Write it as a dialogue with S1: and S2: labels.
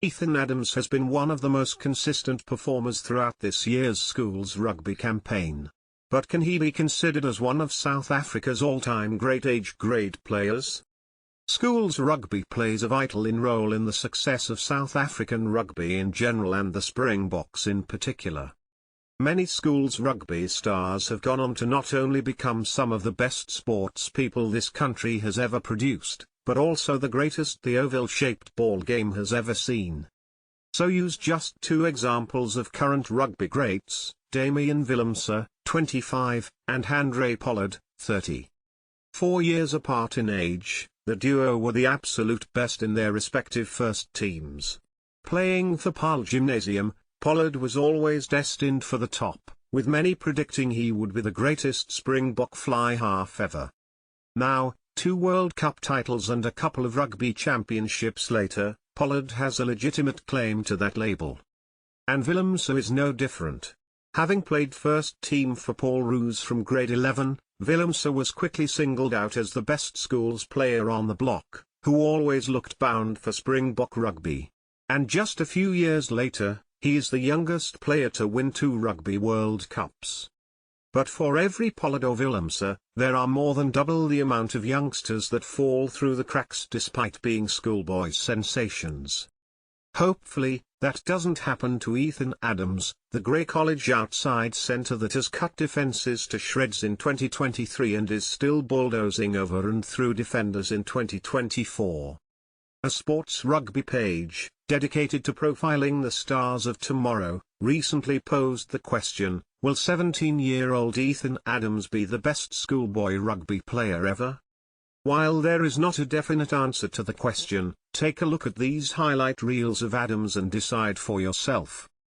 S1: Ethan Adams has been one of the most consistent performers throughout this year's schools rugby campaign. But can he be considered as one of South Africa's all-time great age grade players? Schools rugby plays a vital role in the success of South African rugby in general and the Springboks in particular. Many schools rugby stars have gone on to not only become some of the best sports people this country has ever produced, but also the greatest the oval-shaped ball game has ever seen. So use just two examples of current rugby greats, Damian Willemse, 25, and Handré Pollard, 30. 4 years apart in age, the duo were the absolute best in their respective first teams. Playing for Paarl Gymnasium, Pollard was always destined for the top, with many predicting he would be the greatest Springbok fly half ever. Now, 2 World Cup titles and a couple of rugby championships later, Pollard has a legitimate claim to that label. And Willemse is no different. Having played first team for Paul Roos from grade 11, Willemse was quickly singled out as the best schools player on the block, who always looked bound for Springbok rugby. And just a few years later, he is the youngest player to win 2 Rugby World Cups. But for every Pollard or Willemse, there are more than double the amount of youngsters that fall through the cracks despite being schoolboy sensations. Hopefully, that doesn't happen to Ethan Adams, the Grey College outside centre that has cut defences to shreds in 2023 and is still bulldozing over and through defenders in 2024. A sports rugby page, dedicated to profiling the stars of tomorrow, recently posed the question, will 17-year-old Ethan Adams be the best schoolboy rugby player ever? While there is not a definite answer to the question, take a look at these highlight reels of Adams and decide for yourself.